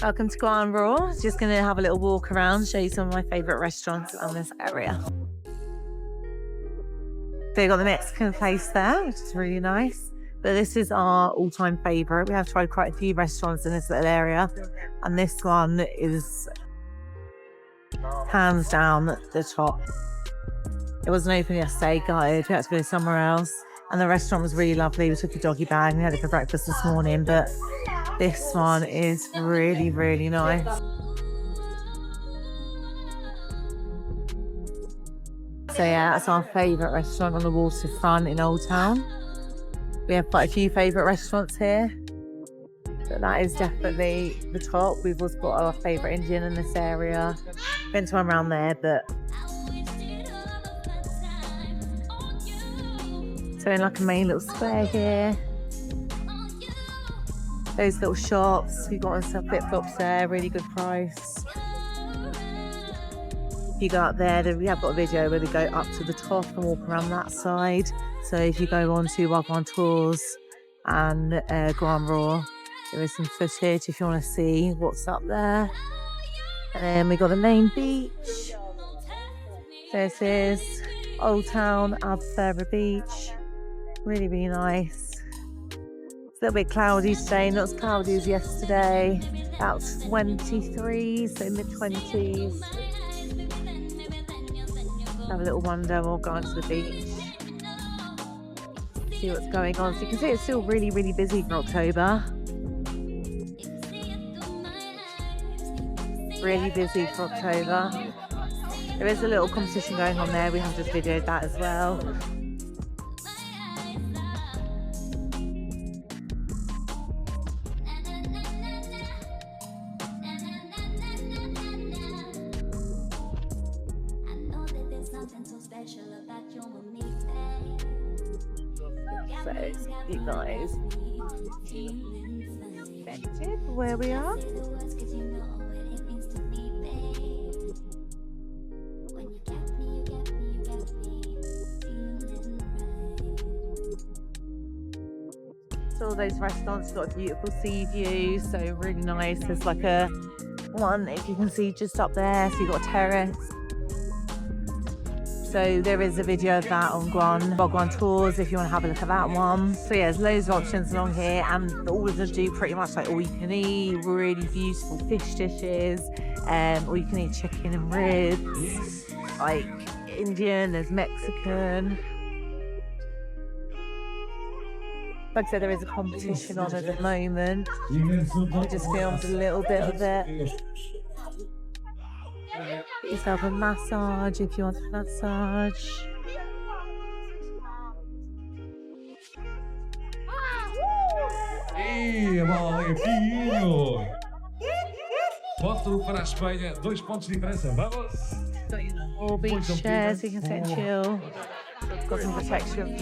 Welcome to Gwan. Just going to have a little walk around, show you some of my favourite restaurants around this area. So you've got the Mexican place there, which is really nice. But this is our all-time favourite. We have tried quite a few restaurants in this little area, and this one is hands down the top. It wasn't open yesterday, guys. We had to go somewhere else. And the restaurant was really lovely. We took a doggy bag. We had it for breakfast this morning, but this one is really, really nice. So yeah, that's our favourite restaurant on the waterfront in Old Town. We have quite a few favourite restaurants here, but that is definitely the top. We've also got our favourite Indian in this area. Been to one around there, but so in like a main little square here. Those little shops, we've got some flip-flops there, really good price. If you go up there, then we have got a video where we go up to the top and walk around that side. So if you go on to Gwan Tours and Gwan, there is some footage if you want to see what's up there. And then we got the main beach. This is Old Town, ALBUFEIRA Beach. Really, really nice. It's a little bit cloudy today, not as cloudy as yesterday. About 23, so mid-20s. Have a little wander, we'll go onto the beach. See what's going on. So you can see it's still really, really busy for October. Really busy for October. There is a little competition going on there. We have just videoed that as well. So, you guys, expected where we are. So all those restaurants got a beautiful sea view, so really nice. There's like a one, if you can see, just up there, so you've got a terrace. So there is a video of that on Gwan Tours if you want to have a look at that one. So yeah, there's loads of options along here, and all of them do pretty much like all you can eat, really beautiful fish dishes, all you can eat chicken and ribs, like Indian, there's Mexican. Like I said, there is a competition on at the moment. I just filmed a little bit of it. Get yourself a massage if you want a massage. Porto para a Espanha, 2 pontos de diferença, vamos! All beach chairs, so you can sit and chill. Got some protection.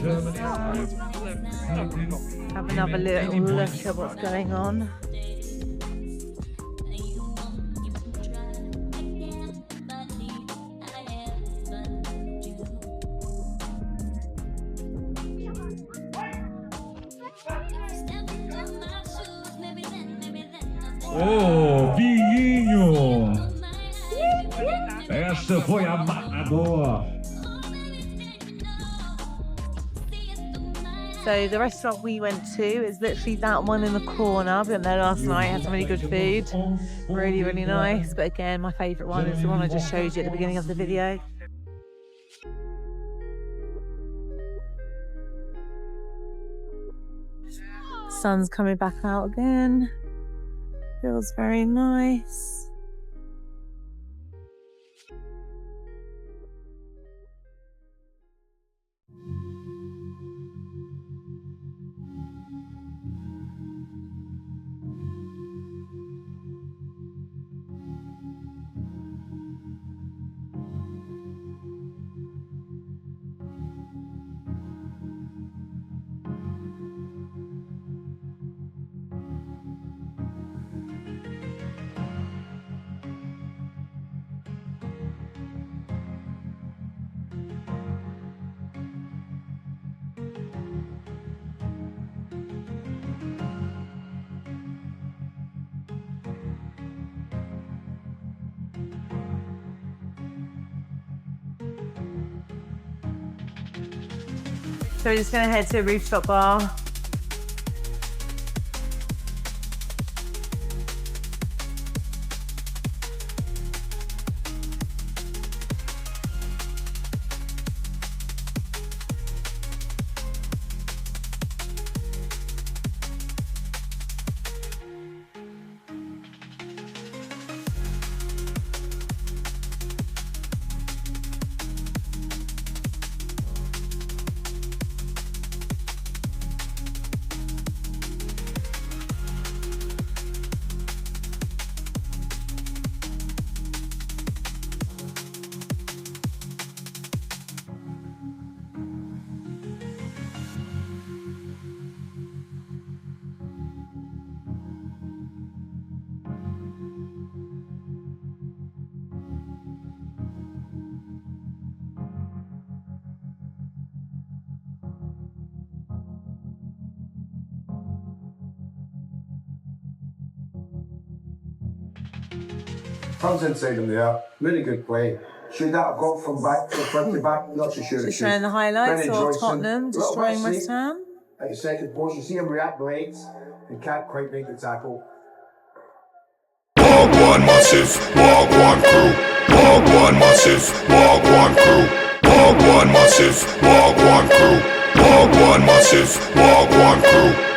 Have another little look at what's going on. Ô, Vinho! Essa foi a matadora! So the restaurant we went to is literally that one in the corner. We went there last night, had some really good food. Really, really nice. But again, my favourite one is the one I just showed you at the beginning of the video. Sun's coming back out again. Feels very nice. So we're just going to head to a rooftop bar. Comes inside them there, really good play. Should that have got from back to front to back? Not so sure. Just showing the highlights of Tottenham destroying West Ham. At the second post, you see him react late and can't quite make the tackle. Gwan massive, Gwan crew. Gwan massive, Gwan crew. Gwan massive, Gwan crew. Gwan massive, Gwan crew.